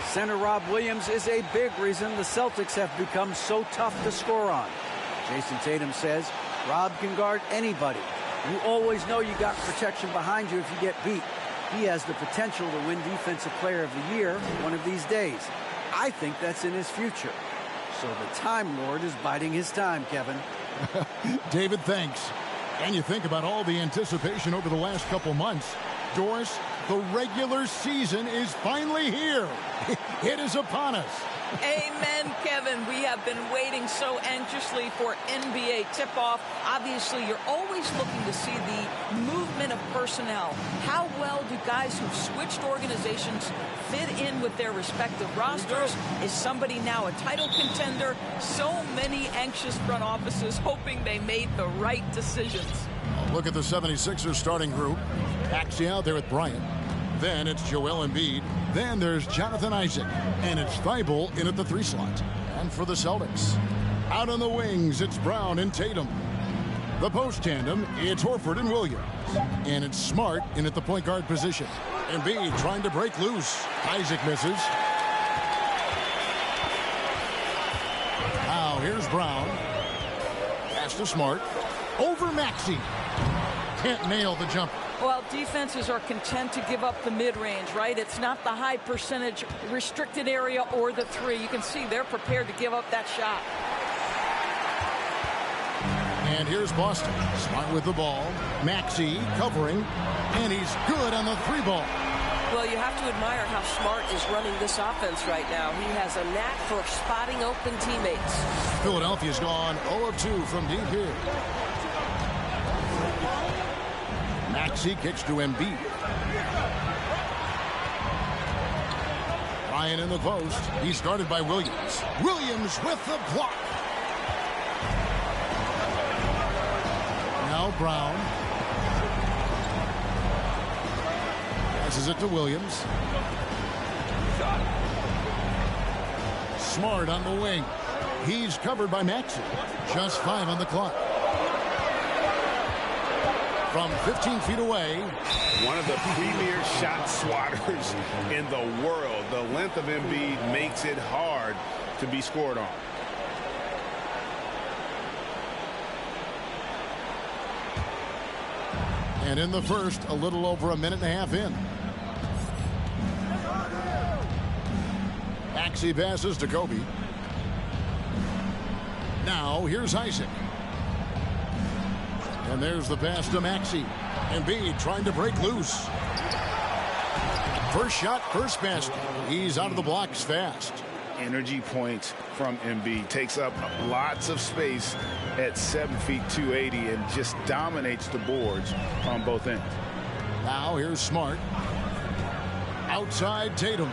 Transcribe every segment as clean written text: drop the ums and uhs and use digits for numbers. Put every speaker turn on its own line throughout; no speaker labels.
Center Rob Williams is a big reason the Celtics have become so tough to score on. Jason Tatum says Rob can guard anybody. You always know you got protection behind you if you get beat. He has the potential to win Defensive Player of the Year one of these days. I think that's in his future. So the Time Lord is biding his time, Kevin.
David, thanks. And you think about all the anticipation over the last couple months. Doris, the regular season is finally here. It is upon us.
Amen, Kevin. We have been waiting so anxiously for NBA tip-off. Obviously, you're always looking to see the movement of personnel. How well do guys who've switched organizations fit in with their respective rosters? Is somebody now a title contender? So many anxious front offices hoping they made the right decisions.
Look at the 76ers starting group. Maxey out there with Bryant. Then it's Joel Embiid. Then there's Jonathan Isaac. And it's Thibault in at the 3 slot. And for the Celtics, out on the wings, it's Brown and Tatum. The post tandem, it's Horford and Williams. And it's Smart in at the point guard position. Embiid trying to break loose. Isaac misses. Now here's Brown. Pass to Smart. Over Maxey. Can't nail the jumper.
Well, defenses are content to give up the mid-range, right? It's not the high percentage restricted area or the 3. You can see they're prepared to give up that shot.
And here's Boston. Smart with the ball. Maxey covering. And he's good on the 3-ball.
Well, you have to admire how Smart is running this offense right now. He has a knack for spotting open teammates.
Philadelphia's gone 0 of 2 from deep here. Maxey kicks to Embiid. Ryan in the post. He's guarded by Williams. Williams with the block. Now Brown. Passes it to Williams. Smart on the wing. He's covered by Maxey. Just 5 on the clock. From 15 feet away.
One of the premier shot swatters in the world. The length of Embiid makes it hard to be scored on.
And in the first, a little over a minute and a half in. Maxey passes to Kobe. Now here's Isaac. And there's the pass to Maxey. Embiid trying to break loose. First shot, first basket. He's out of the blocks fast.
Energy points from Embiid. Takes up lots of space at 7 feet 280 and just dominates the boards on both ends.
Now here's Smart. Outside Tatum.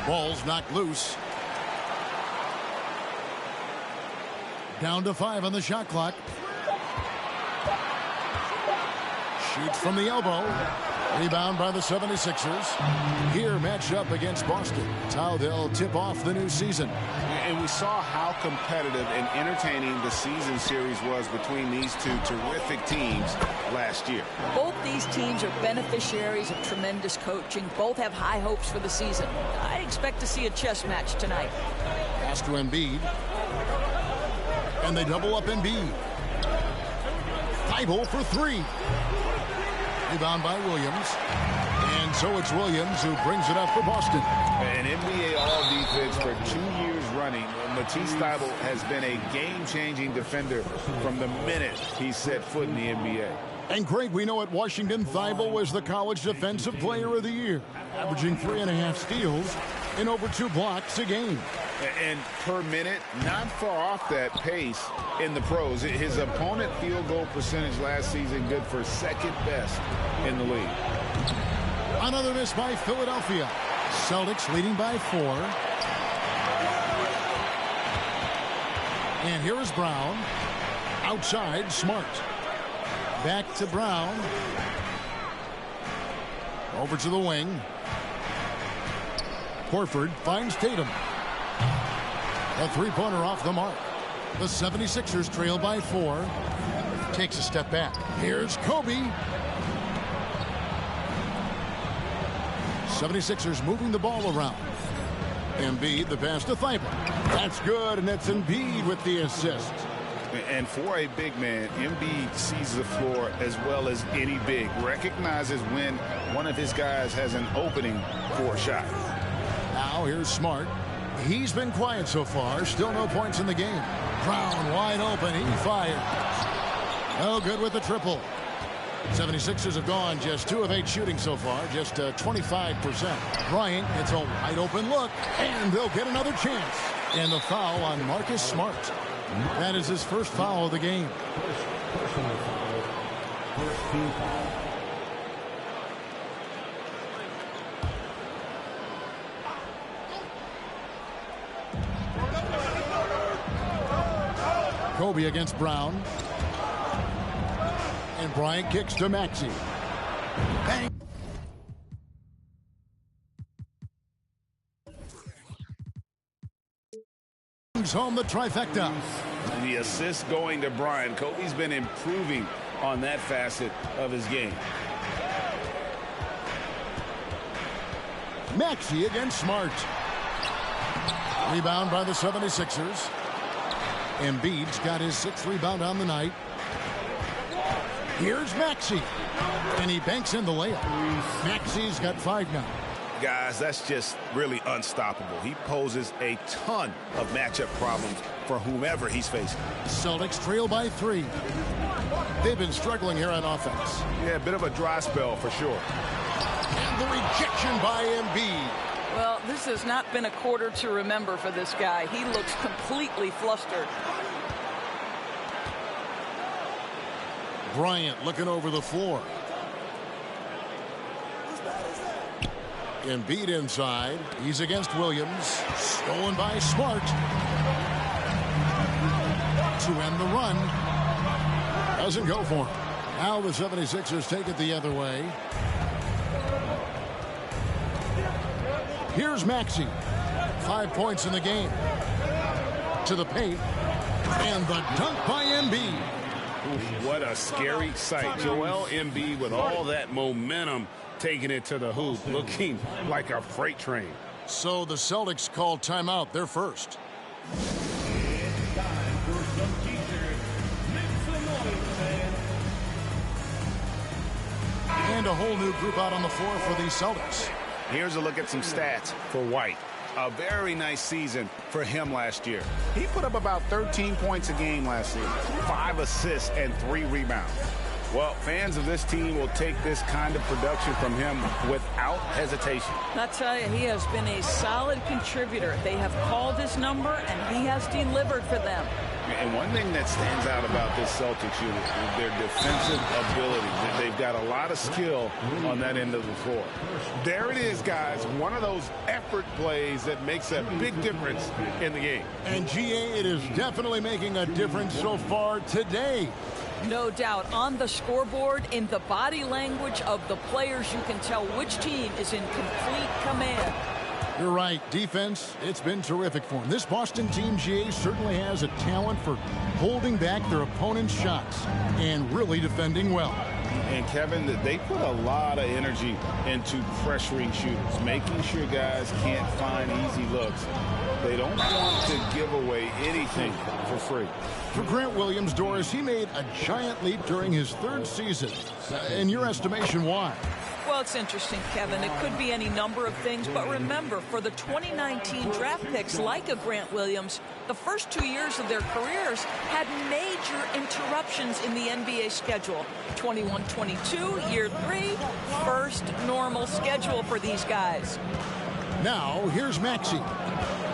Ball's knocked loose. Down to 5 on the shot clock. Shoots from the elbow. Rebound by the 76ers. Here matched up against Boston. It's how they'll tip off the new season.
And we saw how competitive and entertaining the season series was between these two terrific teams last year.
Both these teams are beneficiaries of tremendous coaching. Both have high hopes for the season. I expect to see a chess match tonight.
Pass to Embiid. And they double up Embiid. Thibault for 3. Rebound by Williams. And so it's Williams who brings it up for Boston.
An NBA All-Defense for 2 years running. Matisse Thybulle has been a game-changing defender from the minute he set foot in the NBA.
And Craig, we know at Washington, Thybulle was the College Defensive Player of the Year, averaging 3.5 steals and over 2 blocks a game.
And per minute, not far off that pace in the pros. His opponent field goal percentage last season good for second best in the league.
Another miss by Philadelphia. Celtics leading by 4. And here is Brown. Outside, Smart. Back to Brown. Over to the wing. Horford finds Tatum. A 3-pointer off the mark. The 76ers trail by 4. Takes a step back. Here's Kobe. 76ers moving the ball around. Embiid, the pass to Thibault. That's good, and it's Embiid with the assist.
And for a big man, Embiid sees the floor as well as any big. Recognizes when one of his guys has an opening for a shot.
Now here's Smart. He's been quiet so far. Still no points in the game. Brown wide open. He fires. No good with the triple. 76ers have gone just 2 of 8 shooting so far. Just 25%. Bryant gets a wide open look. And they'll get another chance. And the foul on Marcus Smart. That is his first foul of the game.
Personal foul. First team foul.
Kobe against Brown. And Bryant kicks to Maxey. Bang. Home the trifecta.
The assist going to Bryant. Kobe's been improving on that facet of his game.
Maxey against Smart. Rebound by the 76ers. Embiid's got his 6th rebound on the night. Here's Maxey. And he banks in the layup. Maxey's got 5 now.
Guys, that's just really unstoppable. He poses a ton of matchup problems for whomever he's facing.
Celtics trail by 3. They've been struggling here on offense.
Yeah, a bit of a dry spell for sure.
And the rejection by Embiid.
Well, this has not been a quarter to remember for this guy. He looks completely flustered.
Bryant looking over the floor. Embiid inside. He's against Williams. Stolen by Smart. To end the run. Doesn't go for him. Now the 76ers take it the other way. Here's Maxey. 5 points in the game. To the paint. And the dunk by Embiid.
What a scary sight. Joel Embiid with all that momentum taking it to the hoop, looking like a freight train.
So the Celtics call timeout. They're first.
It's time for some t-shirts. Make some noise, fans.
And a whole new group out on the floor for the Celtics.
Here's a look at some stats for White. A very nice season for him last year. He put up about 13 points a game last season, 5 assists and 3 rebounds. Well, fans of this team will take this kind of production from him without hesitation.
I tell you, he has been a solid contributor. They have called his number, and he has delivered for them.
And one thing that stands out about this Celtics unit is their defensive ability. They've got a lot of skill on that end of the floor. There it is, guys. One of those effort plays that makes a big difference in the game.
And GA, it is definitely making a difference so far today.
No doubt. On the scoreboard, in the body language of the players, you can tell which team is in complete command.
You're right. Defense, it's been terrific for him. This Boston team, GA, certainly has a talent for holding back their opponent's shots and really defending well.
And, Kevin, they put a lot of energy into pressuring shooters, making sure guys can't find easy looks. They don't want to give away anything for free.
For Grant Williams, Doris, he made a giant leap during his 3rd season. In your estimation, why?
Well, it's interesting, Kevin. It could be any number of things, but remember, for the 2019 draft picks like a Grant Williams, the first 2 years of their careers had major interruptions in the NBA schedule. 21-22, year 3, first normal schedule for these guys.
Now, here's Maxey.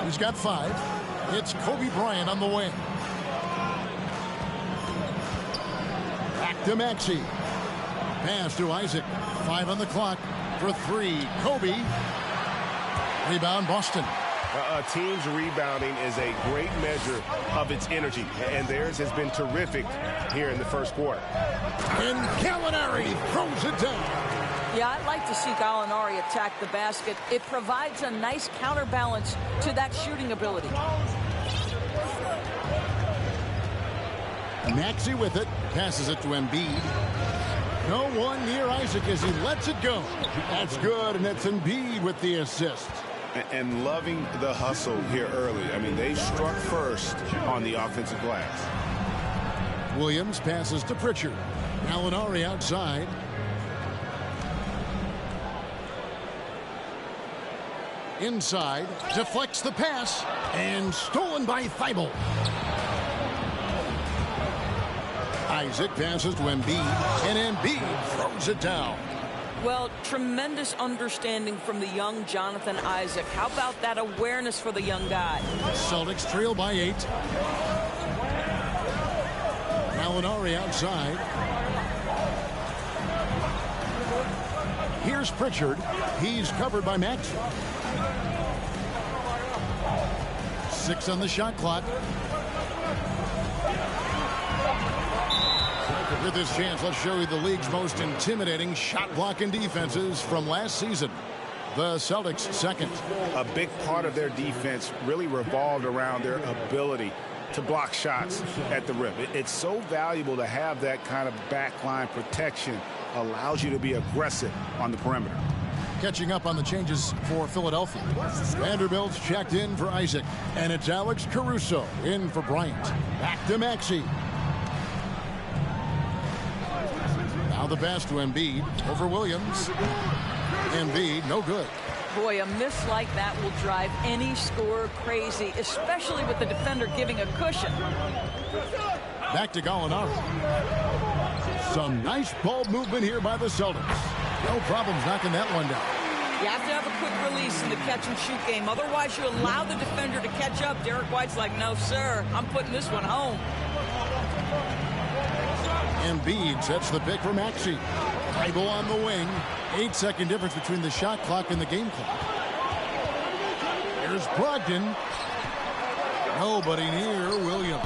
He's got 5. It's Kobe Bryant on the wing. Back to Maxey. Pass to Isaac. 5 on the clock for 3. Kobe. Rebound, Boston.
A team's rebounding is a great measure of its energy, and theirs has been terrific here in the first quarter.
And Gallinari throws it down.
Yeah, I'd like to see Gallinari attack the basket. It provides a nice counterbalance to that shooting ability.
Maxey with it. Passes it to Embiid. No one near Isaac as he lets it go. That's good, and it's Embiid with the assist.
And loving the hustle here early. I mean, they struck first on the offensive glass.
Williams passes to Pritchard. Gallinari outside. Inside, deflects the pass, and stolen by Thibault. Isaac passes to Embiid, and Embiid throws it down.
Well, tremendous understanding from the young Jonathan Isaac. How about that awareness for the young guy?
Celtics trail by 8. Gallinari outside. Here's Pritchard. He's covered by Max. 6 on the shot clock. With this chance, let's show you the league's most intimidating shot blocking defenses from last season. The Celtics second.
A big part of their defense really revolved around their ability to block shots at the rim. It's so valuable to have that kind of backline protection. Allows you to be aggressive on the perimeter.
Catching up on the changes for Philadelphia. Vanderbilt's checked in for Isaac. And it's Alex Caruso in for Bryant. Back to Maxey. Now the pass to Embiid over Williams. Embiid, no good.
Boy, a miss like that will drive any scorer crazy, especially with the defender giving a cushion.
Back to Gallinari. Some nice ball movement here by the Celtics. No problems knocking that one down.
You have to have a quick release in the catch-and-shoot game. Otherwise, you allow the defender to catch up. Derek White's like, no, sir, I'm putting this one home.
Embiid sets the pick for Maxey. Thibault on the wing. 8-second difference between the shot clock and the game clock. Here's Brogdon. Nobody near Williams.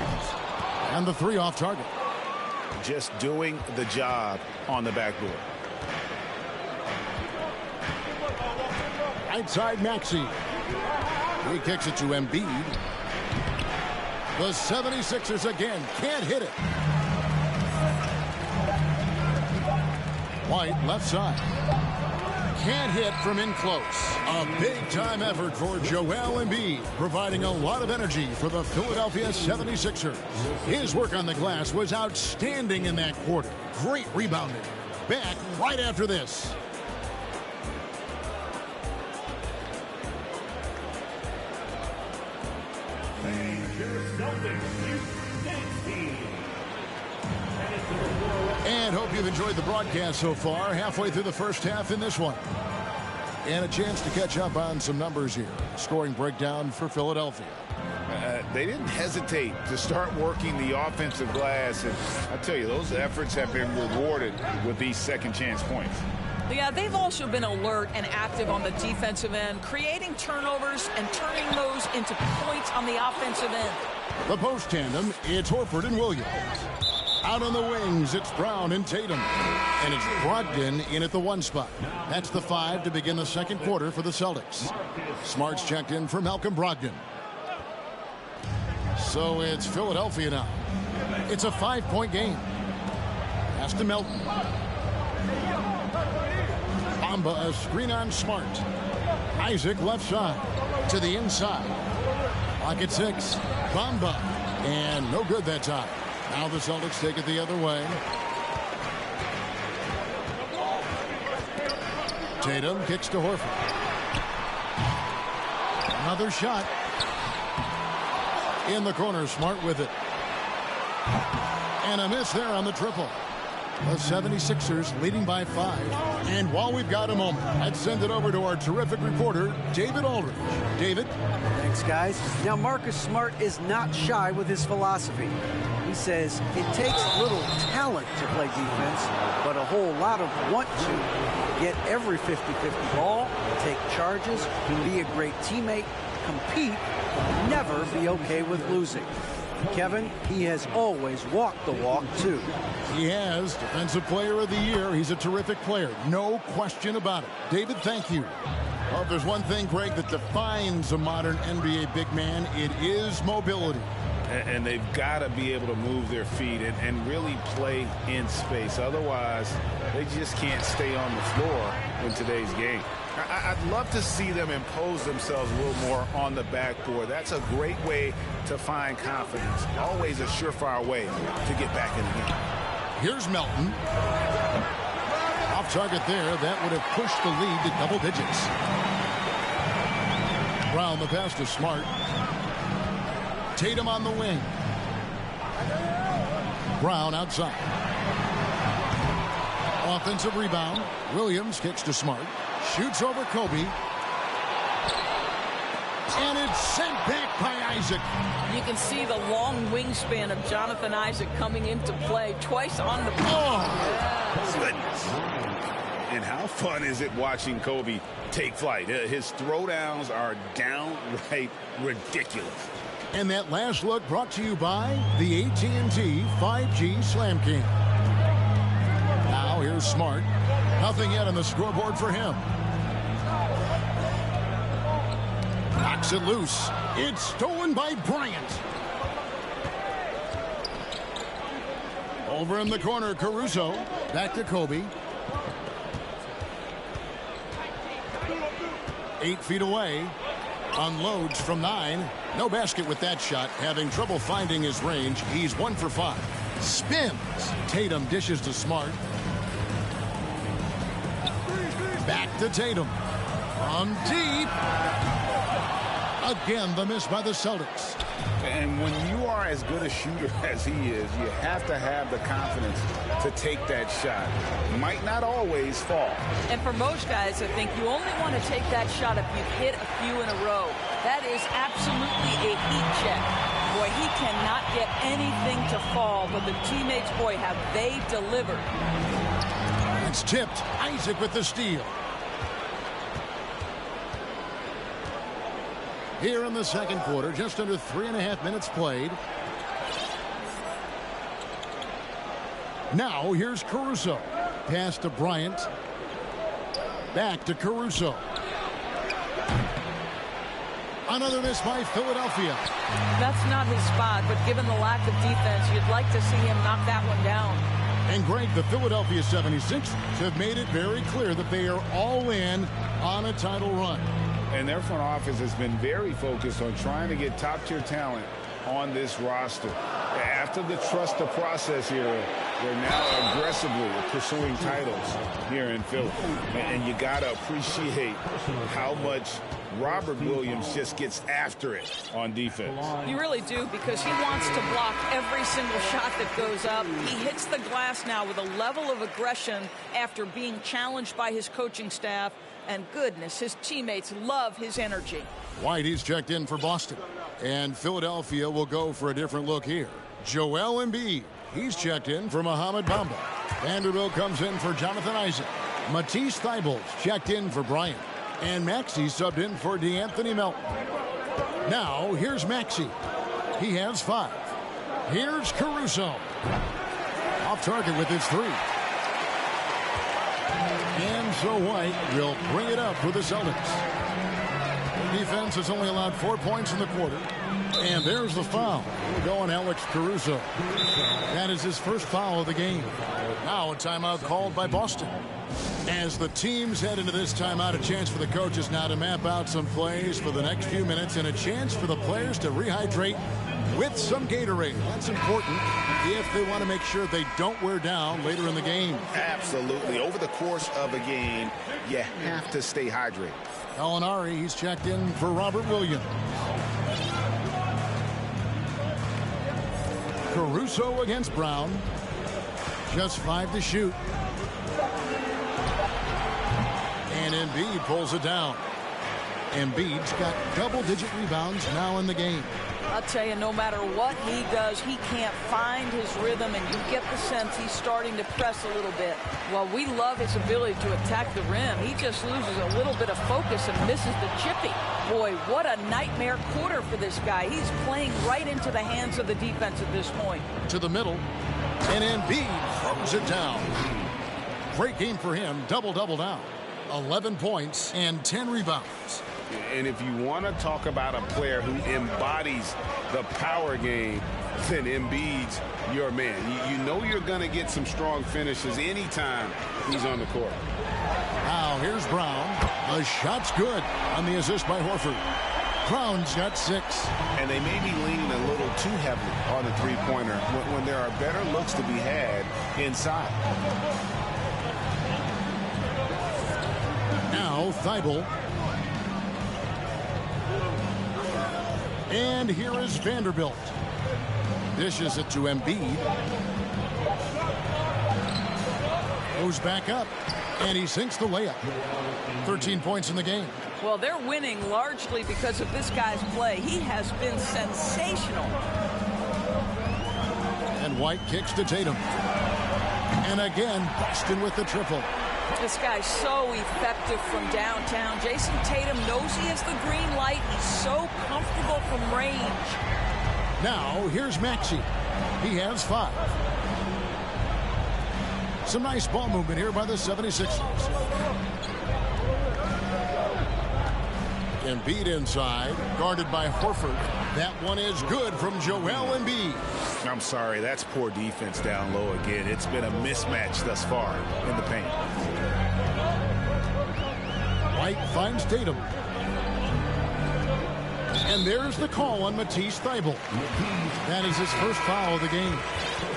And the 3 off target.
Just doing the job on the backboard.
Outside Maxey. He kicks it to Embiid. The 76ers again can't hit it. White left side. Can't hit from in close. A big-time effort for Joel Embiid, providing a lot of energy for the Philadelphia 76ers. His work on the glass was outstanding in that quarter. Great rebounding. Back right after this. And hope you've enjoyed the broadcast so far. Halfway through the first half in this one. And a chance to catch up on some numbers here. Scoring breakdown for Philadelphia.
They didn't hesitate to start working the offensive glass. And I tell you, those efforts have been rewarded with these second chance points.
Yeah, they've also been alert and active on the defensive end, creating turnovers and turning those into points on the offensive end.
The post tandem, it's Horford and Williams. Out on the wings, it's Brown and Tatum. And it's Brogdon in at the 1 spot. That's the 5 to begin the second quarter for the Celtics. Smart's checked in for Malcolm Brogdon. So it's Philadelphia now. It's a 5-point game. Pass to Melton. Bamba, a screen on Smart. Isaac left side to the inside. Lock at 6. Bamba. And no good that time. Now the Celtics take it the other way. Tatum kicks to Horford. Another shot. In the corner, Smart with it. And a miss there on the triple. The 76ers leading by 5. And while we've got a moment, let's send it over to our terrific reporter, David Aldridge. David?
Thanks, guys. Now, Marcus Smart is not shy with his philosophy. He says it takes little talent to play defense, but a whole lot of want to. Get every 50-50 ball, take charges, be a great teammate, compete, but never be okay with losing. Kevin, he has always walked the walk, too.
He has. Defensive Player of the Year. He's a terrific player. No question about it. David, thank you. Well, if there's one thing, Greg, that defines a modern NBA big man, it is mobility.
And they've got to be able to move their feet and really play in space. Otherwise, they just can't stay on the floor in today's game. I'd love to see them impose themselves a little more on the backboard. That's a great way to find confidence. Always a surefire way to get back in the game.
Here's Melton. Off target there. That would have pushed the lead to double digits. Brown the pass to Smart. Tatum on the wing. Brown outside. Offensive rebound. Williams kicks to Smart. Shoots over Kobe. And it's sent back by Isaac.
You can see the long wingspan of Jonathan Isaac coming into play twice on the ball.
Goodness. And how fun is it watching Kobe take flight? His throwdowns are downright ridiculous.
And that last look brought to you by the AT&T 5G Slam King. Now here's Smart. Nothing yet on the scoreboard for him. Knocks it loose. It's stolen by Bryant. Over in the corner, Caruso. Back to Kobe. 8 feet away. Unloads from 9. No basket with that shot. Having trouble finding his range. He's 1 for 5. Spins. Tatum dishes to Smart. Back to Tatum. From deep. Again, the miss by the Celtics.
And when you are as good a shooter as he is, you have to have the confidence to take that shot. Might not always fall.
And for most guys, I think you only want to take that shot if you've hit a few in a row. That is absolutely a heat check. Boy, he cannot get anything to fall, but the teammates, boy, have they delivered.
It's tipped. Isaac with the steal. Here in the second quarter, just under 3.5 minutes played. Now here's Caruso. Pass to Bryant. Back to Caruso. Another miss by Philadelphia.
That's not his spot, but given the lack of defense, you'd like to see him knock that one down.
And Greg, the Philadelphia 76ers have made it very clear that they are all in on a title run.
And their front office has been very focused on trying to get top-tier talent on this roster. After the trust the process era, they're now aggressively pursuing titles here in Philly. And you got to appreciate how much Robert Williams just gets after it on defense.
You really do, because he wants to block every single shot that goes up. He hits the glass now with a level of aggression after being challenged by his coaching staff. And goodness, his teammates love his energy.
White, he's checked in for Boston. And Philadelphia will go for a different look here. Joel Embiid, he's checked in for Mohamed Bamba. Vanderbilt comes in for Jonathan Isaac. Matisse Thybulle's checked in for Bryant. And Maxey subbed in for DeAnthony Melton. Now, here's Maxey. He has 5. Here's Caruso. Off target with his 3. And so White will bring it up for the Celtics. The defense has only allowed 4 points in the quarter. And there's the foul. We'll go on Alex Caruso. That is his first foul of the game. Now a timeout called by Boston. As the teams head into this timeout, a chance for the coaches now to map out some plays for the next few minutes and a chance for the players to rehydrate with some Gatorade. That's important if they want to make sure they don't wear down later in the game.
Absolutely. Over the course of a game, you have to stay hydrated.
Gallinari, he's checked in for Robert Williams. Caruso against Brown. Just 5 to shoot. And Embiid pulls it down. Embiid's got double-digit rebounds now in the game.
I'll tell you, no matter what he does, he can't find his rhythm, and you get the sense he's starting to press a little bit. While we love his ability to attack the rim, he just loses a little bit of focus and misses the chippy. Boy, what a nightmare quarter for this guy. He's playing right into the hands of the defense at this point.
To the middle, and Embiid throws it down. Great game for him, double-double down. 11 points and 10 rebounds.
And if you want to talk about a player who embodies the power game, then Embiid's your man. You know you're going to get some strong finishes anytime he's on the court.
Now here's Brown. The shot's good on the assist by Horford. Brown's got 6.
And they may be leaning a little too heavily on the three-pointer when there are better looks to be had inside.
Now Thibault. And here is Vanderbilt. Dishes it to Embiid. Goes back up. And he sinks the layup. 13 points in the game.
Well, they're winning largely because of this guy's play. He has been sensational.
And White kicks to Tatum. And again, Boston with the triple.
This guy's so effective from downtown. Jason Tatum knows he has the green light. He's so comfortable from range.
Now, here's Maxey. He has 5. Some nice ball movement here by the 76ers. Embiid inside, guarded by Horford. That one is good from Joel Embiid.
I'm sorry, that's poor defense down low again. It's been a mismatch thus far in the paint.
White finds Tatum. And there's the call on Matisse Thybulle. That is his first foul of the game.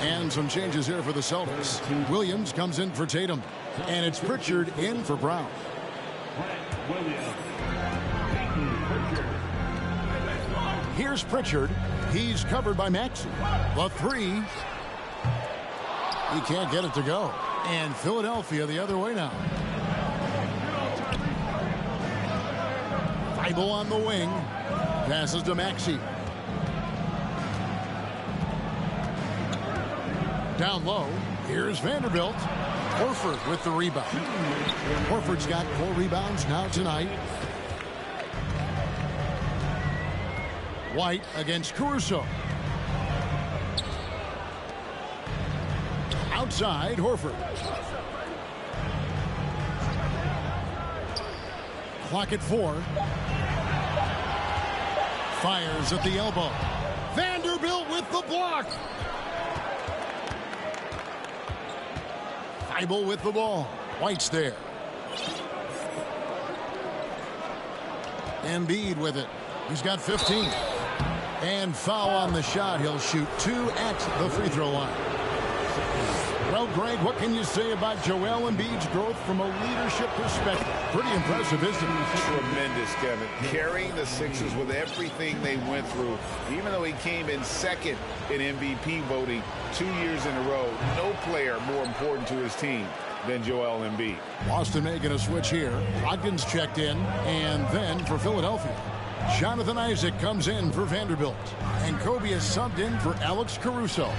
And some changes here for the Celtics. Williams comes in for Tatum. And it's Pritchard in for Brown. Here's Pritchard. He's covered by Maxey. The 3. He can't get it to go. And Philadelphia the other way now. Thybulle on the wing. Passes to Maxey. Down low. Here's Vanderbilt. Horford with the rebound. Horford's got 4 rebounds now tonight. White against Caruso. Outside, Horford. Clock at 4. Fires at the elbow. Vanderbilt with the block. Thybulle with the ball. White's there. Embiid with it. He's got 15. And foul on the shot. He'll shoot 2 at the free throw line. Well, Greg, what can you say about Joel Embiid's growth from a leadership perspective? Pretty impressive, isn't it?
Tremendous, Kevin. Carrying the Sixers with everything they went through. Even though he came in second in MVP voting 2 years in a row, no player more important to his team than Joel Embiid.
Boston making a switch here. Watkins checked in. And then for Philadelphia, Jonathan Isaac comes in for Vanderbilt. And Kobe is subbed in for Alex Caruso.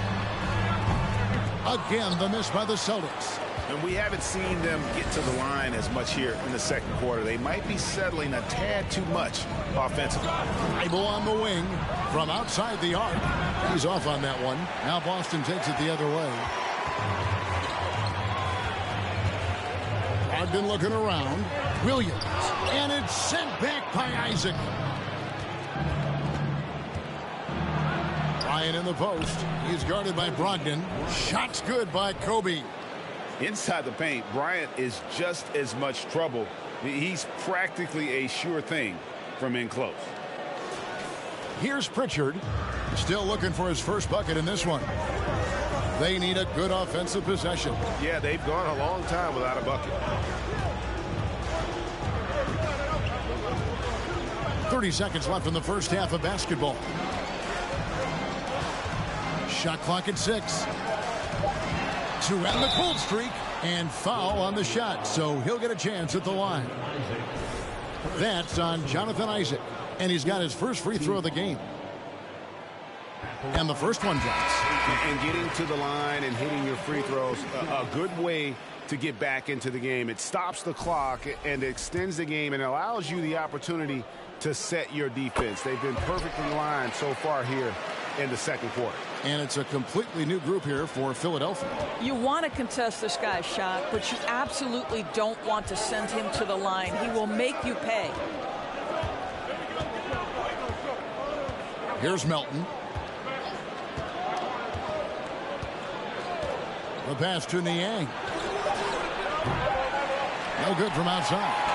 Again, the miss by the Celtics.
And we haven't seen them get to the line as much here in the second quarter. They might be settling a tad too much offensively.
Thybulle on the wing from outside the arc. He's off on that one. Now Boston takes it the other way. Brogdon looking around. Williams. And it's sent back by Isaac. Ryan in the post. He's guarded by Brogdon. Shot's good by Kobe.
Inside the paint, Bryant is just as much trouble. He's practically a sure thing from in close.
Here's Pritchard. Still looking for his first bucket in this one. They need a good offensive possession.
Yeah, they've gone a long time without a bucket.
30 seconds left in the first half of basketball. Shot clock at 6. To end the cold streak and foul on the shot, so he'll get a chance at the line. That's on Jonathan Isaac, and he's got his first free throw of the game. And the first one drops.
And getting to the line and hitting your free throws, a good way to get back into the game. It stops the clock and extends the game and allows you the opportunity to set your defense. They've been perfectly lined so far here in the second quarter.
And it's a completely new group here for Philadelphia.
You want to contest this guy's shot, but you absolutely don't want to send him to the line. He will make you pay.
Here's Melton. The pass to Niang. No good from outside.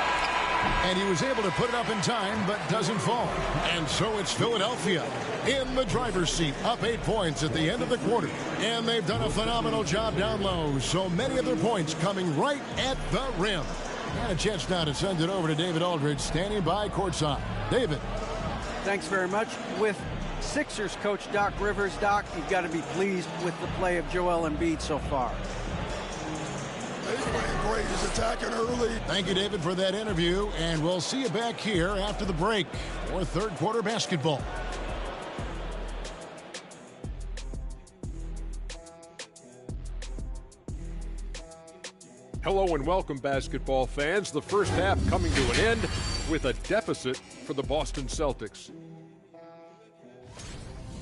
And he was able to put it up in time, but doesn't fall. And so it's Philadelphia in the driver's seat, up 8 points at the end of the quarter. And they've done a phenomenal job down low. So many of their points coming right at the rim. And a chance now to send it over to David Aldridge, standing by courtside. David.
Thanks very much. With Sixers coach Doc Rivers, Doc, you've got to be pleased with the play of Joel Embiid so far.
He's playing great. He's attacking early.
Thank you, David, for that interview. And we'll see you back here after the break for third quarter basketball.
Hello and welcome, basketball fans. The first half coming to an end with a deficit for the Boston Celtics.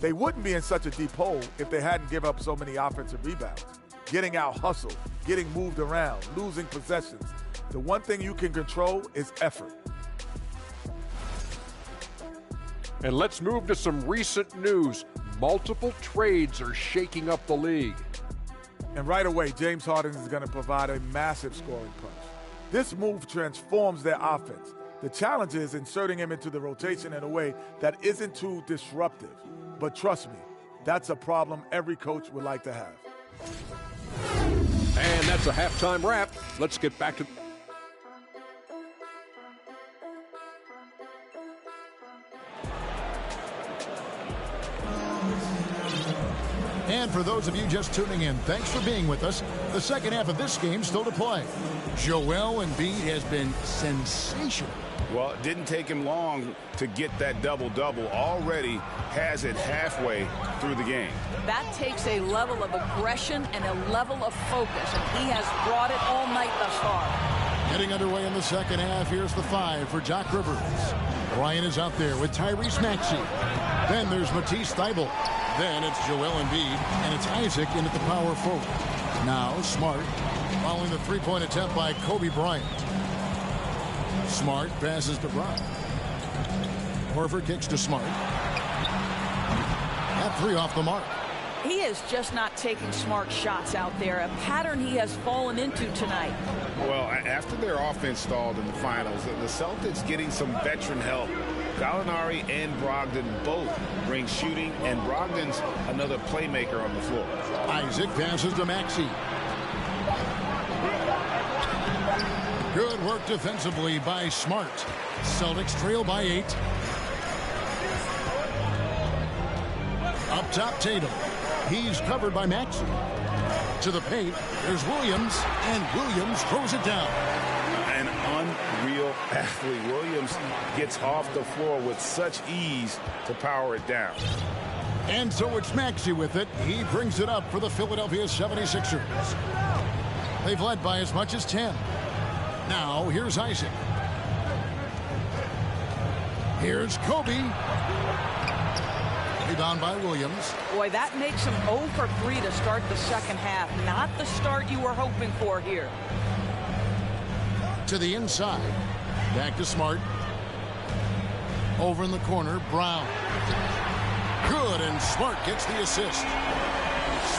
They wouldn't be in such a deep hole if they hadn't given up so many offensive rebounds. Getting out hustled, getting moved around, losing possessions. The one thing you can control is effort.
And let's move to some recent news. Multiple trades are shaking up the league.
And right away, James Harden is going to provide a massive scoring punch. This move transforms their offense. The challenge is inserting him into the rotation in a way that isn't too disruptive. But trust me, that's a problem every coach would like to have.
And that's a halftime wrap. Let's get back to...
And for those of you just tuning in, thanks for being with us. The second half of this game still to play. Joel Embiid has been sensational.
Well, it didn't take him long to get that double-double. Already has it halfway through the game.
That takes a level of aggression and a level of focus, and he has brought it all night thus far.
Getting underway in the second half. Here's the 5 for Doc Rivers. Bryant is out there with Tyrese Maxey. Then there's Matisse Thybulle. Then it's Joel Embiid, and it's Isaac in at the power forward. Now Smart, following the three-point attempt by Kobe Bryant. Smart passes to Bryant. Horford kicks to Smart. That three off the mark.
He is just not taking smart shots out there, a pattern he has fallen into tonight.
Well, after their offense stalled in the finals, the Celtics getting some veteran help. Gallinari and Brogdon both bring shooting, and Brogdon's another playmaker on the floor.
Isaac passes to Maxey. Good work defensively by Smart. Celtics trail by 8. Up top, Tatum. He's covered by Maxey. To the paint, there's Williams, and Williams throws it down.
An unreal athlete. Williams gets off the floor with such ease to power it down.
And so it's Maxey with it. He brings it up for the Philadelphia 76ers. They've led by as much as 10. Now, here's Isaac. Here's Kobe. Rebound by Williams.
Boy, that makes him 0 for 3 to start the second half. Not the start you were hoping for here.
To the inside. Back to Smart. Over in the corner, Brown. Good, and Smart gets the assist.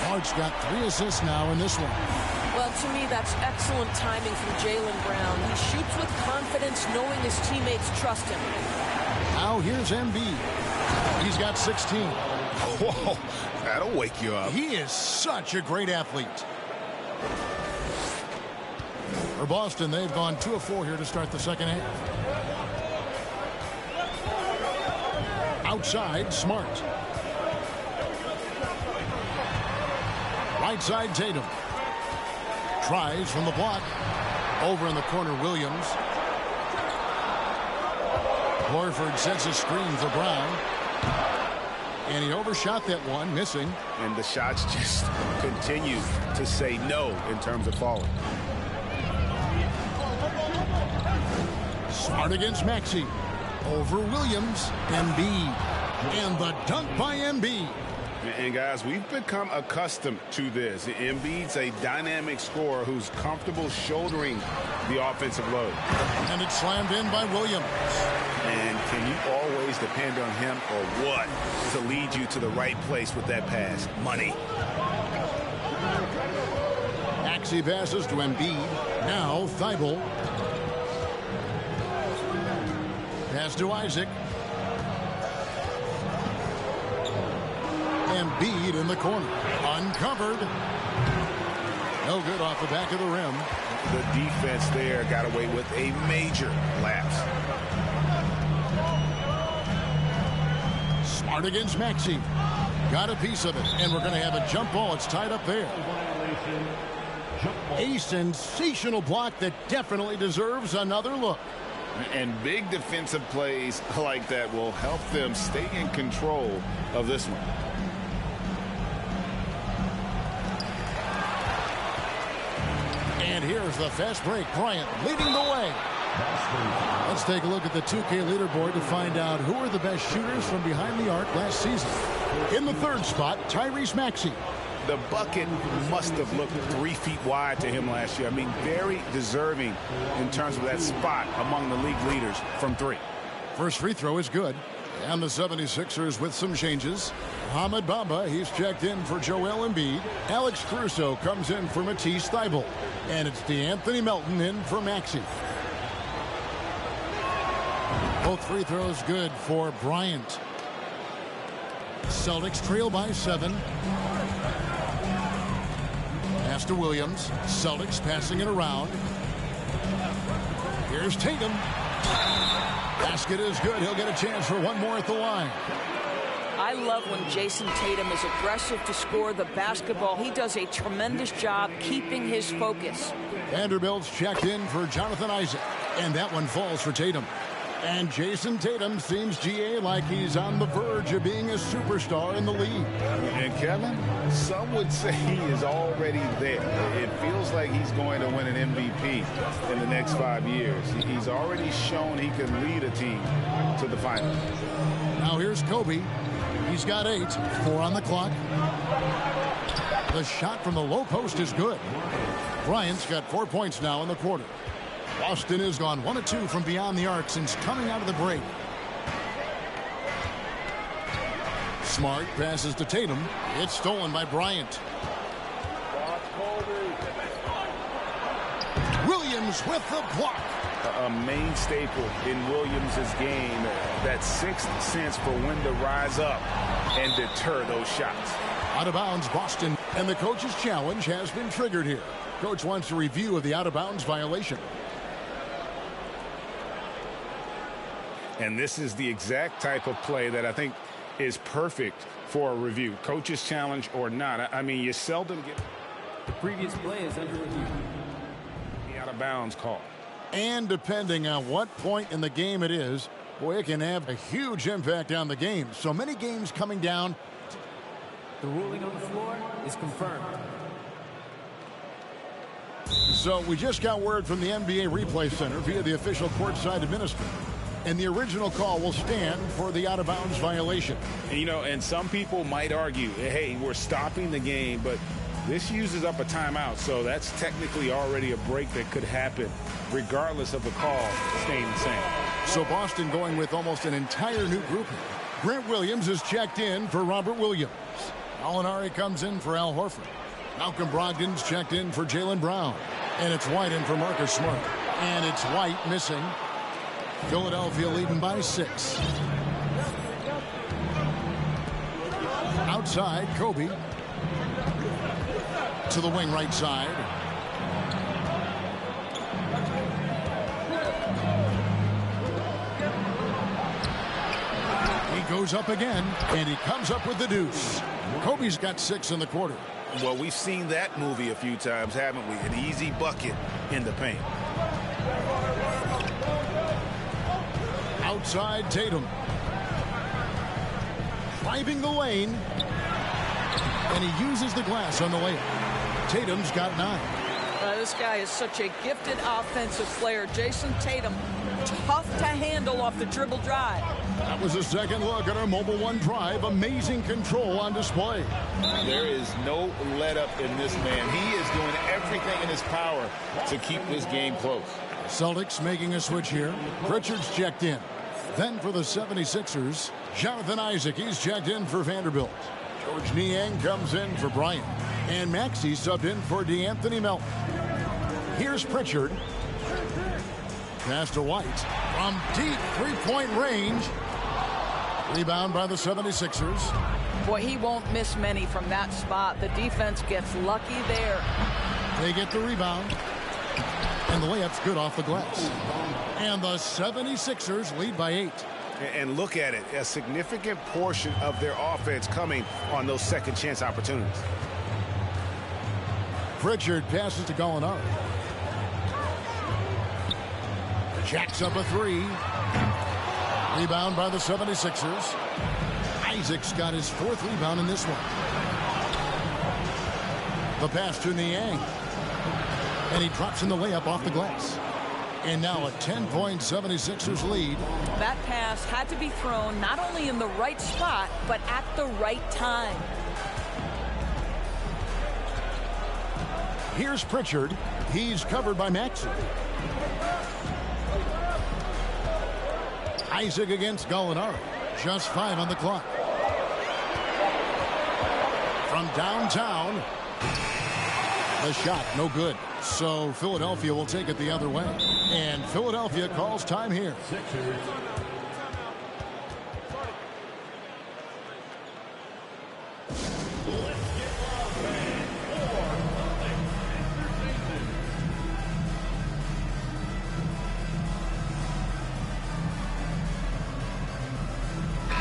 Smart's got 3 assists now in this one.
Well, to me, that's excellent timing from Jaylen Brown. He shoots with confidence, knowing his teammates trust him.
Now here's Embiid. He's got 16.
Whoa, that'll wake you up.
He is such a great athlete. For Boston, they've gone 2 of 4 here to start the second half. Outside, Smart. Right side, Tatum. Tries from the block. Over in the corner, Williams. Horford sets a screen for Brown. And he overshot that one, missing.
And the shots just continue to say no in terms of falling.
Smart against Maxey. Over Williams. Embiid. And the dunk by Embiid.
And guys, we've become accustomed to this. Embiid's a dynamic scorer who's comfortable shouldering the offensive load.
And it's slammed in by Williams.
And Can you always depend on him or what to lead you to the right place with that pass? Money.
Maxey passes to Embiid. Now Thibault. Pass to Isaac. Embiid in the corner. Uncovered. No good off the back of the rim.
The defense there got away with a major lapse.
Smart against Maxey. Got a piece of it, and we're going to have a jump ball. It's tied up there. A sensational block that definitely deserves another look.
And big defensive plays like that will help them stay in control of this one.
And here's the fast break. Bryant leading the way. Let's take a look at the 2K leaderboard to find out who are the best shooters from behind the arc last season. In the third spot, Tyrese Maxey.
The bucket must have looked 3 feet wide to him last year. I mean, very deserving in terms of that spot among the league leaders from 3.
First free throw is good. And the 76ers with some changes. Mohamed Bamba, he's checked in for Joel Embiid. Alex Caruso comes in for Matisse Thybulle. And it's DeAnthony Melton in for Maxey. Both free throws good for Bryant. Celtics trail by 7. Pass to Williams. Celtics passing it around. Here's Tatum. Basket is good. He'll get a chance for one more at the line.
I love when Jason Tatum is aggressive to score the basketball. He does a tremendous job keeping his focus.
Vanderbilt's checked in for Jonathan Isaac. And that one falls for Tatum. And Jason Tatum seems, GA, like he's on the verge of being a superstar in the league.
And Kevin, some would say he is already there. It feels like he's going to win an MVP in the next 5 years. He's already shown he can lead a team to the final.
Now here's Kobe. He's got 8. 4 on the clock. The shot from the low post is good. Bryant's got 4 points now in the quarter. Boston has gone 1 of 2 from beyond the arc since coming out of the break. Smart passes to Tatum. It's stolen by Bryant. Williams with the block.
A main staple in Williams' game, that sixth sense for when to rise up and deter those shots.
Out of bounds, Boston. And the coach's challenge has been triggered here. Coach wants a review of the out of bounds violation.
And this is the exact type of play that I think is perfect for a review. Coach's challenge or not. I mean, you seldom get
the previous play is under review.
The out of bounds call.
And depending on what point in the game it is, boy, it can have a huge impact on the game. So many games coming down.
The ruling on the floor is confirmed.
So we just got word from the NBA Replay Center via the official courtside administrator. And the original call will stand for the out-of-bounds violation.
And, you know, and some people might argue, hey, we're stopping the game, but this uses up a timeout, so that's technically already a break that could happen regardless of the call staying the same.
So Boston going with almost an entire new grouping. Grant Williams is checked in for Robert Williams. Alinari comes in for Al Horford. Malcolm Brogdon's checked in for Jaylen Brown. And it's White in for Marcus Smart. And it's White missing. Philadelphia leading by 6. Outside, Kobe. To the wing right side. He goes up again, and he comes up with the deuce. Kobe's got 6 in the quarter.
Well, we've seen that movie a few times, haven't we? An easy bucket in the paint.
Outside Tatum. Driving the lane. And he uses the glass on the layup. Tatum's got 9.
This guy is such a gifted offensive player. Jason Tatum, tough to handle off the dribble drive.
That was a second look at our Mobile One drive. Amazing control on display.
There is no let up in this man. He is doing everything in his power to keep this game close.
Celtics making a switch here. Pritchard's checked in. Then for the 76ers, Jonathan Isaac. He's checked in for Vanderbilt. George Niang comes in for Bryant. And Maxey subbed in for DeAnthony Melton. Here's Pritchard. Pass to White. From deep three-point range. Rebound by the 76ers.
Boy, he won't miss many from that spot. The defense gets lucky there.
They get the rebound. And the layup's good off the glass. And the 76ers lead by 8.
And look at it. A significant portion of their offense coming on those second chance opportunities.
Pritchard passes to Gallinari. Jacks up a three. Rebound by the 76ers. Isaac's got his 4th rebound in this one. The pass to Niang. And he drops in the layup off the glass. And now a 10-point 76ers lead.
That pass had to be thrown not only in the right spot, but at the right time.
Here's Pritchard. He's covered by Maxey. Isaac against Gallinari. Just 5 on the clock. From downtown. The shot, no good. So Philadelphia will take it the other way. And Philadelphia calls time here.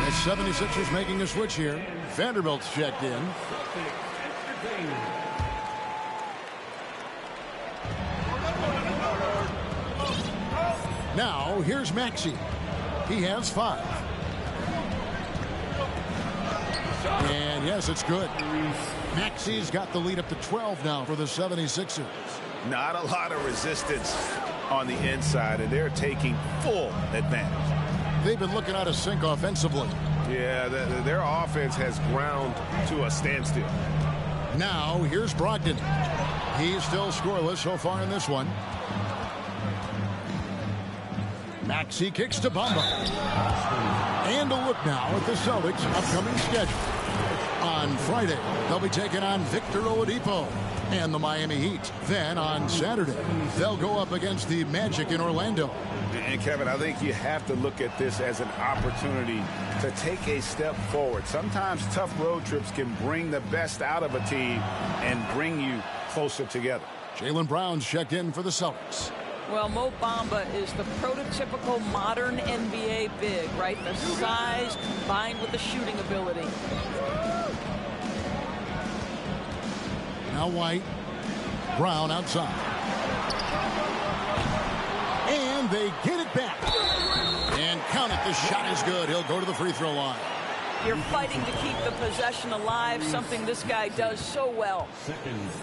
The 76ers making a switch here. Vanderbilt's checked in. Now, here's Maxey. He has 5. And yes, it's good. Maxey's got the lead up to 12 now for the 76ers.
Not a lot of resistance on the inside, and they're taking full advantage.
They've been looking out of sync offensively.
Yeah, their offense has ground to a standstill.
Now, here's Brogdon. He's still scoreless so far in this one. Maxey kicks to Bamba. And a look now at the Celtics' upcoming schedule. On Friday, they'll be taking on Victor Oladipo and the Miami Heat. Then on Saturday, they'll go up against the Magic in Orlando.
And Kevin, I think you have to look at this as an opportunity to take a step forward. Sometimes tough road trips can bring the best out of a team and bring you closer together.
Jaylen Brown's checked in for the Celtics.
Well, Mo Bamba is the prototypical modern NBA big, right? The size combined with the shooting ability.
Now White. Brown outside. And they get it back. And count it. The shot is good. He'll go to the free throw line.
You're fighting to keep the possession alive, something this guy does so well.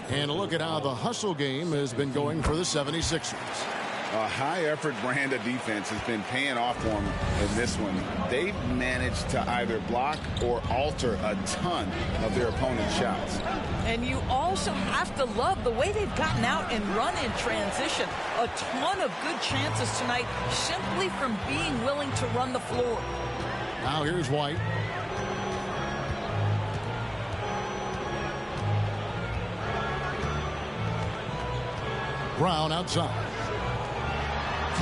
And a look at how the hustle game has been going for the 76ers.
A high-effort brand of defense has been paying off for them in this one. They've managed to either block or alter a ton of their opponent's shots.
And you also have to love the way they've gotten out and run in transition. A ton of good chances tonight simply from being willing to run the floor.
Now here's White. Brown outside.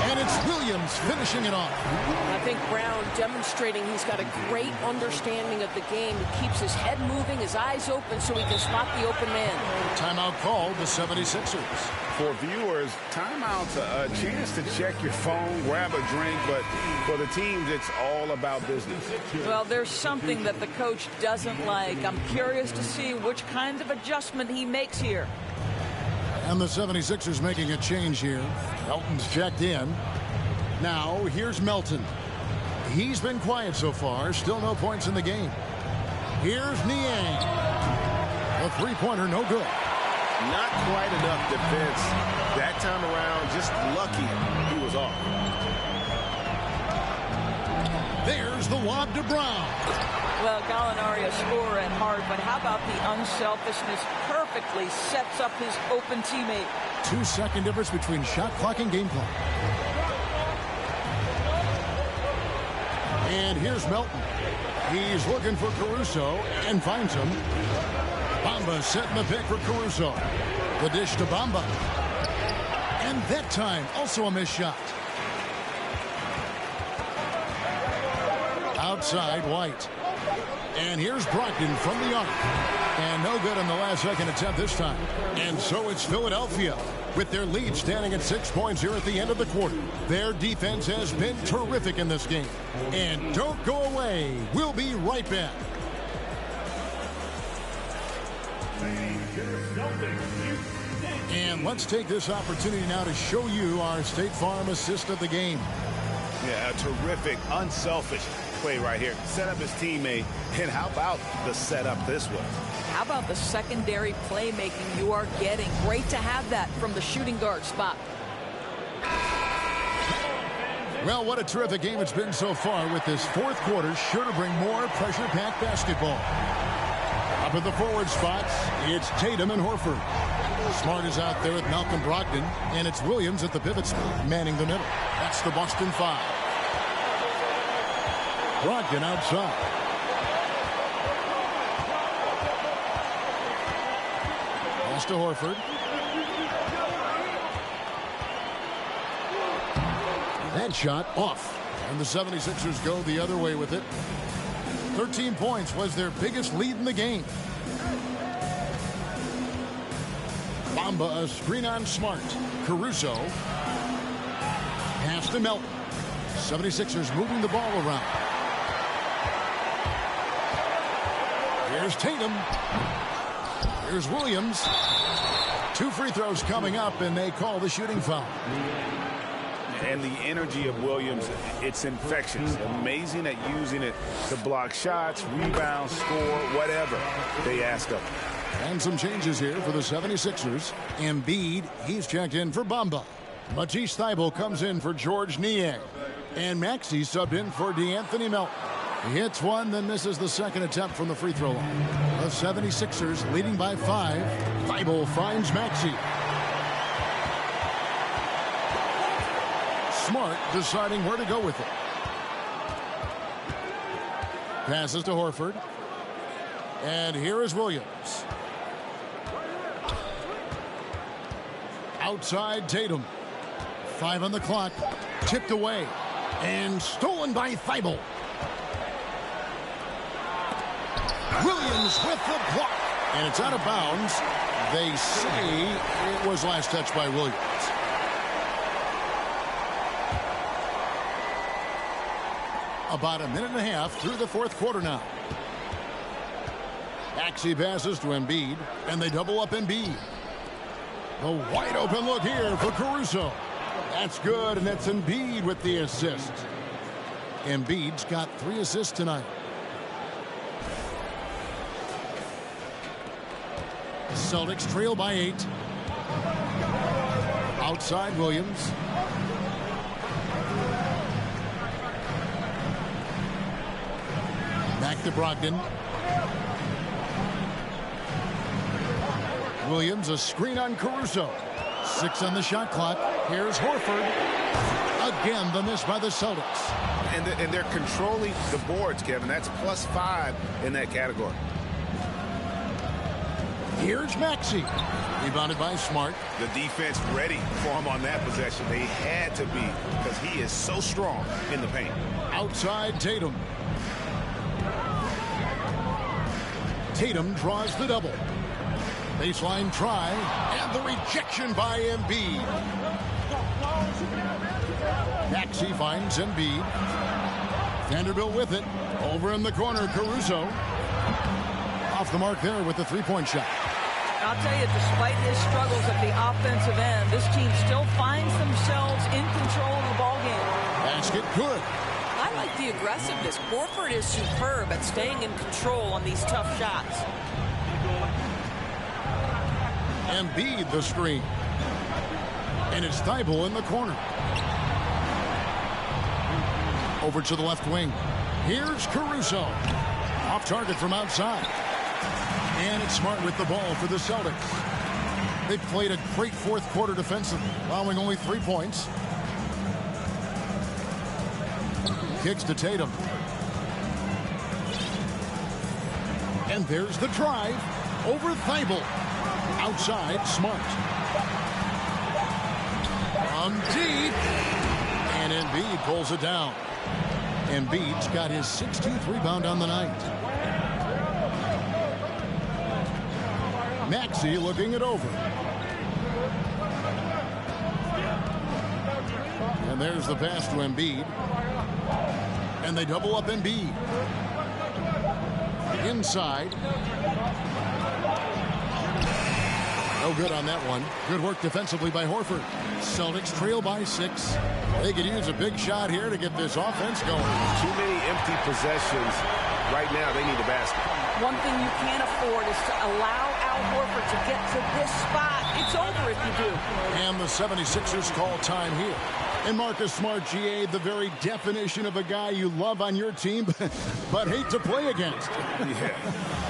And it's Williams finishing it off.
I think Brown demonstrating he's got a great understanding of the game. He keeps his head moving, his eyes open so he can spot the open man.
Timeout called the 76ers.
For viewers, timeout's a chance to check your phone, grab a drink, but for the teams, it's all about business.
Well, there's something that the coach doesn't like. I'm curious to see which kind of adjustment he makes here.
And the 76ers making a change here. Melton's checked in. Now, here's Melton. He's been quiet so far. Still no points in the game. Here's Niang. A three-pointer, no good.
Not quite enough defense. That time around, just lucky he was off.
There's the lob to Brown.
Well, Gallinari a scorer at heart, but how about the unselfishness? Perfectly sets up his open teammate.
2-second difference between shot clock and game clock. And here's Melton. He's looking for Caruso and finds him. Bamba setting the pick for Caruso. The dish to Bamba. And that time, also a missed shot. Outside, White. And here's Brogdon from the arc. And no good on the last-second attempt this time. And so it's Philadelphia with their lead standing at 6 points here at the end of the quarter. Their defense has been terrific in this game. And don't go away. We'll be right back. And let's take this opportunity now to show you our State Farm assist of the game.
Yeah, a terrific, unselfish play right here. Set up his teammate. And how about the setup this was?
How about the secondary playmaking you are getting? Great to have that from the shooting guard spot.
Well, what a terrific game it's been so far, with this fourth quarter sure to bring more pressure-packed basketball. Up at the forward spots, it's Tatum and Horford. Smart is out there with Malcolm Brogdon, and it's Williams at the pivot spot, manning the middle. That's the Boston Five. Brogdon outside. Pass to Horford. That shot off. And the 76ers go the other way with it. 13 points was their biggest lead in the game. Bamba, a screen on Smart. Caruso. Pass to Melton. 76ers moving the ball around. Here's Tatum. Here's Williams. 2 free throws coming up, and they call the shooting foul.
And the energy of Williams, it's infectious. Amazing at using it to block shots, rebound, score, whatever they ask of him.
And some changes here for the 76ers. Embiid, he's checked in for Bamba. Matisse Thybulle comes in for George Niang. And Maxey subbed in for DeAnthony Melton. He hits one, then misses the second attempt from the free throw line. The 76ers leading by 5. Thybulle finds Maxey. Smart deciding where to go with it. Passes to Horford. And here is Williams. Outside Tatum. 5 on the clock. Tipped away. And stolen by Thybulle. Williams with the block. And it's out of bounds. They say it was last touched by Williams. About a minute and a half through the fourth quarter now. Maxey passes to Embiid, and they double up Embiid. The wide open look here for Caruso. That's good, and that's Embiid with the assist. Embiid's got 3 assists tonight. Celtics trail by 8. Outside Williams. Back to Brogdon. Williams, a screen on Caruso. 6 on the shot clock. Here's Horford. Again, the miss by the Celtics.
And they're controlling the boards, Kevin. That's +5 in that category.
Here's Maxey. Rebounded by Smart.
The defense ready for him on that possession. They had to be, because he is so strong in the paint.
Outside Tatum. Tatum draws the double. Baseline try, and the rejection by Embiid. Maxey finds Embiid. Vanderbilt with it. Over in the corner, Caruso. Off the mark there with the three-point shot.
I'll tell you, despite his struggles at the offensive end, this team still finds themselves in control of the ball game.
Basket good.
I like the aggressiveness. Horford is superb at staying in control on these tough shots.
Embiid the screen. And it's Thybulle in the corner. Over to the left wing. Here's Caruso. Off target from outside. And it's Smart with the ball for the Celtics. They played a great fourth quarter defensively, allowing only 3 points. Kicks to Tatum. And there's the drive over Thibault. Outside, Smart. From deep. And Embiid pulls it down. Embiid's got his 16th rebound on the night. Maxey looking it over. And there's the pass to Embiid. And they double up Embiid. Inside. No good on that one. Good work defensively by Horford. Celtics trail by 6. They could use a big shot here to get this offense going.
Too many empty possessions. Right now, they need a basket.
One thing you can't afford is to allow Al Horford to get to this spot. It's over if you do.
And the 76ers call time here. And Marcus Smart, GA, the very definition of a guy you love on your team, but hate to play against.
Yeah.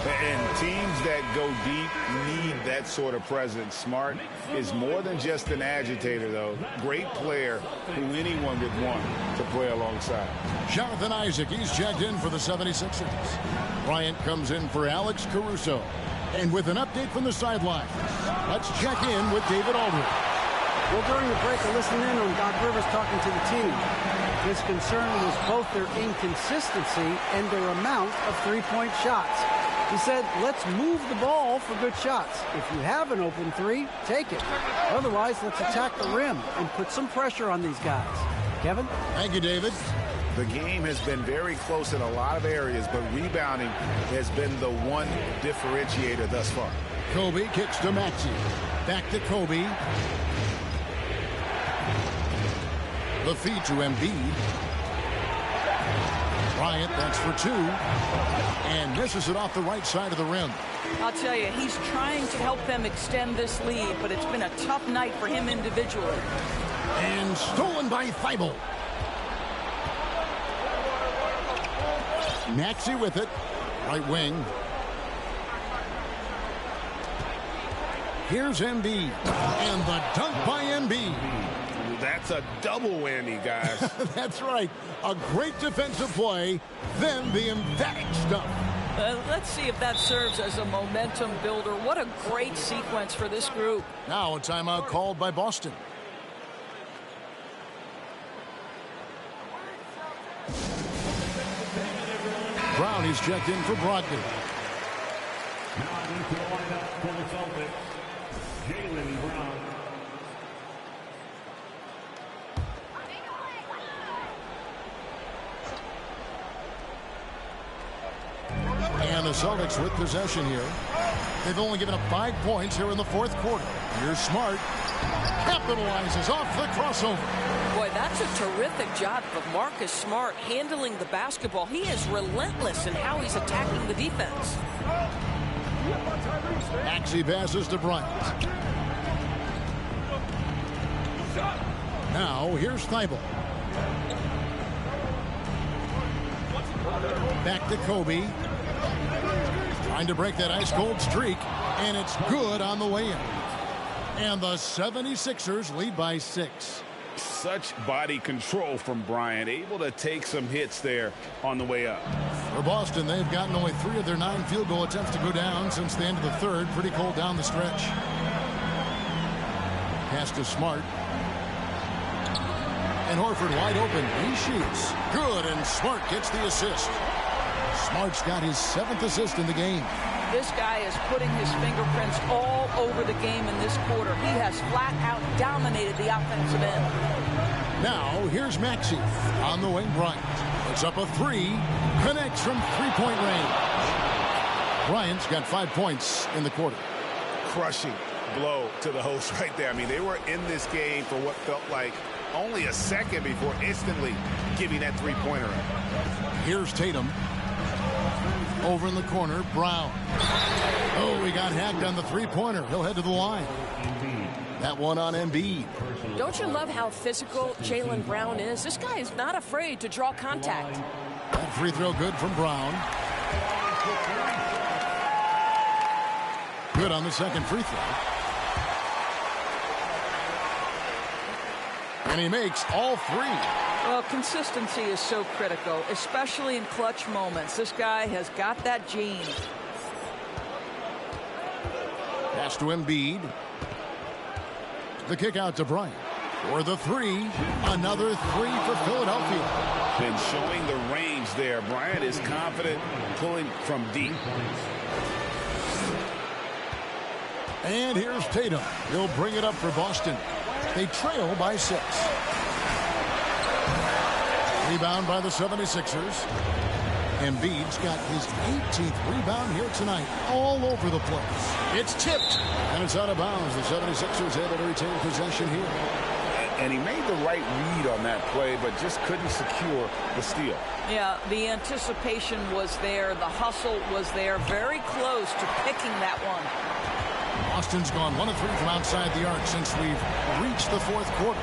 And teams that go deep need that sort of presence. Smart is more than just an agitator, though. Great player who anyone would want to play alongside.
Jonathan Isaac, he's checked in for the 76ers. Bryant comes in for Alex Caruso. And with an update from the sideline, let's check in with David Aldridge.
Well, during the break, I listened in on Doc Rivers talking to the team. His concern was both their inconsistency and their amount of three-point shots. He said, let's move the ball for good shots. If you have an open three, take it. Otherwise, let's attack the rim and put some pressure on these guys. Kevin?
Thank you, David.
The game has been very close in a lot of areas, but rebounding has been the one differentiator thus far.
Kobe kicks to Maxey. Back to Kobe. The feed to Embiid. Bryant, that's for 2. And misses it off the right side of the rim.
I'll tell you, he's trying to help them extend this lead, but it's been a tough night for him individually.
And stolen by Thibault. Maxey with it. Right wing. Here's Embiid. And the dunk by Embiid.
That's a double whammy, guys.
That's right. A great defensive play, then the emphatic stuff.
Let's see if that serves as a momentum builder. What a great sequence for this group.
Now a timeout called by Boston. Brown, he's checked in for Brogdon.
Now into the lineup for the Celtics, Jaylen Brown.
And the Celtics with possession here. They've only given up 5 points here in the 4th quarter. Here's Smart. Capitalizes off the crossover.
Boy, that's a terrific job of Marcus Smart handling the basketball. He is relentless in how he's attacking the defense.
Maxey passes to Bryant. Now here's Thibault. Back to Kobe. Trying to break that ice-cold streak, and it's good on the way in. And the 76ers lead by 6.
Such body control from Bryant, able to take some hits there on the way up.
For Boston, they've gotten only 3 of their 9 field goal attempts to go down since the end of the 3rd. Pretty cold down the stretch. Pass to Smart. And Horford wide open. He shoots. Good, and Smart gets the assist. Smart's got his 7th assist in the game.
This guy is putting his fingerprints all over the game in this quarter. He has flat out dominated the offensive end.
Now, here's Maxey on the wing. Bryant puts up a 3. Connects from 3-point range. Bryant's got 5 points in the quarter.
Crushing blow to the host right there. I mean, they were in this game for what felt like only a second before instantly giving that 3-pointer up.
Here's Tatum. Over in the corner, Brown. Oh, he got hacked on the 3-pointer. He'll head to the line. That one on Embiid.
Don't you love how physical Jaylen Brown is? This guy is not afraid to draw contact.
That free throw good from Brown. Good on the second free throw. And he makes all 3.
Well, consistency is so critical, especially in clutch moments. This guy has got that gene.
Pass to Embiid. The kick out to Bryant. For the three. Another three for Philadelphia.
And showing the range there. Bryant is confident pulling from deep.
And here's Tatum. He'll bring it up for Boston. They trail by 6. Rebound by the 76ers. Embiid's got his 18th rebound here tonight. All over the place. It's tipped. And it's out of bounds. The 76ers able to retain possession here.
And he made the right read on that play, but just couldn't secure the steal.
Yeah, the anticipation was there. The hustle was there. Very close to picking that one.
Boston's gone 1 of 3 from outside the arc since we've reached the fourth quarter.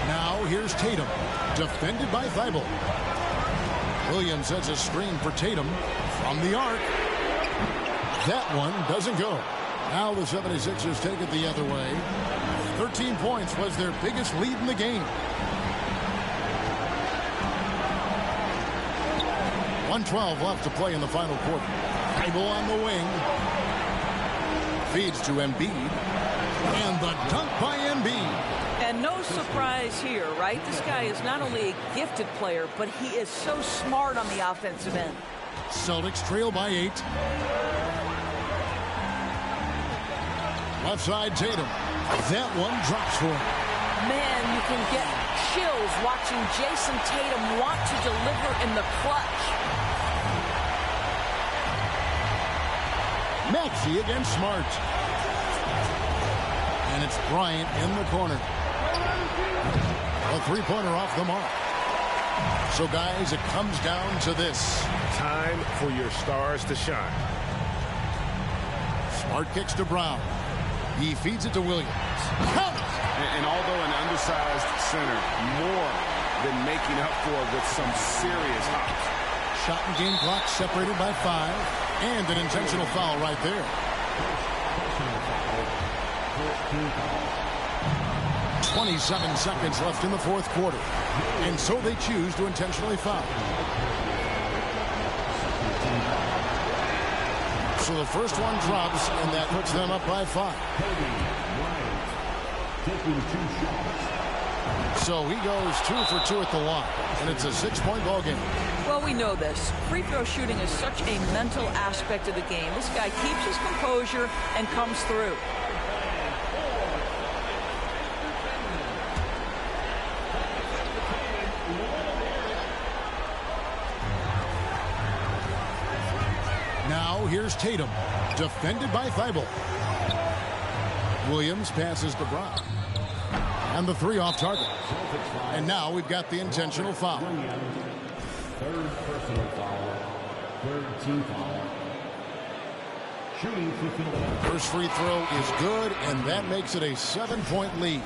Now here's Tatum, defended by Thibault. Williams has a screen for Tatum from the arc. That one doesn't go. Now the 76ers take it the other way. 13 points was their biggest lead in the game. 1:12 left to play in the final quarter. Thibault on the wing. Feeds to Embiid. And the dunk by Embiid.
And no surprise here, right? This guy is not only a gifted player, but he is so smart on the offensive end.
Celtics trail by 8. Left side Tatum. That one drops for him.
Man, you can get chills watching Jason Tatum want to deliver in the clutch.
Maxey against Smart. And it's Bryant in the corner. A three-pointer off the mark. So, guys, it comes down to this.
Time for your stars to shine.
Smart kicks to Brown. He feeds it to Williams. Count it!
And although an undersized center, more than making up for it with some serious hops.
Shot and game clock separated by 5. And an intentional foul right there. 27 seconds left in the fourth quarter. And so they choose to intentionally foul. So the first one drops, and that puts them up by 5. So he goes 2 for 2 at the line, and it's a 6-point ball game.
Well, we know this. Free throw shooting is such a mental aspect of the game. This guy keeps his composure and comes through.
Now here's Tatum, defended by Thibault. Williams passes to Brown. And the 3 off target. And now we've got the intentional foul.
Third personal foul. Third team foul. Shooting for Philadelphia.
First free throw is good, and that makes it a 7-point lead.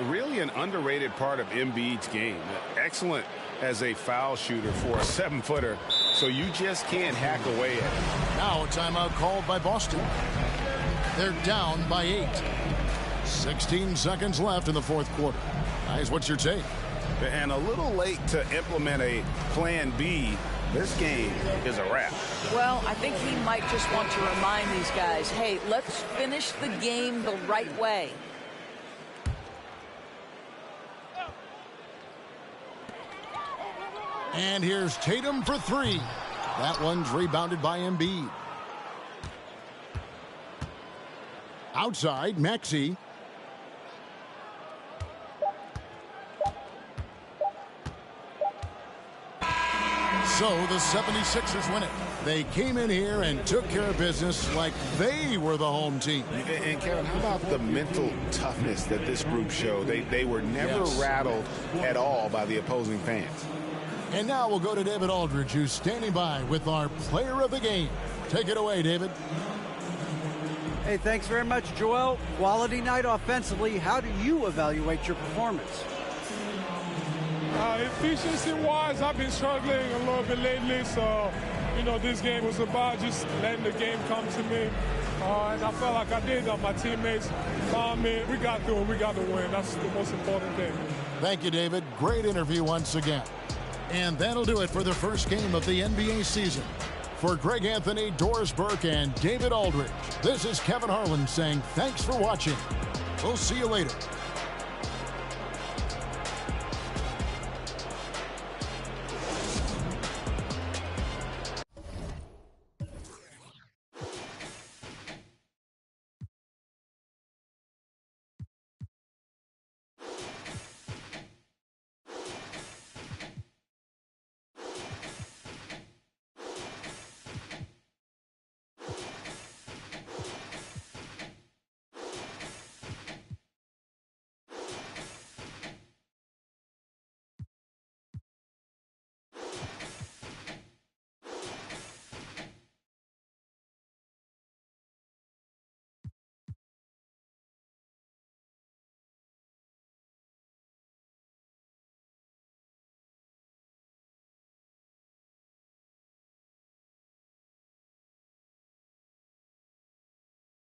Really an underrated part of Embiid's game. Excellent as a foul shooter for a 7-footer, so you just can't hack away at it.
Now a timeout called by Boston. They're down by 8. 16 seconds left in the fourth quarter. Guys, what's your take?
And a little late to implement a plan B. This game is a wrap.
Well, I think he might just want to remind these guys, hey, let's finish the game the right way.
And here's Tatum for 3. That one's rebounded by Embiid. Outside, Maxey. So the 76ers win it. They came in here and took care of business like they were the home team.
And Kevin, how about the mental toughness that this group showed? They were never rattled at all by the opposing fans.
And now we'll go to David Aldridge, who's standing by with our player of the game. Take it away, David.
Hey, thanks very much, Joel. Quality night offensively. How do you evaluate your performance?
Efficiency-wise, I've been struggling a little bit lately, so, this game was about just letting the game come to me. And I felt like I did. My teammates found me. We got through it. We got the win. That's the most important thing.
Thank you, David. Great interview once again. And that'll do it for the first game of the NBA season. For Greg Anthony, Doris Burke, and David Aldridge, this is Kevin Harlan saying thanks for watching. We'll see you later.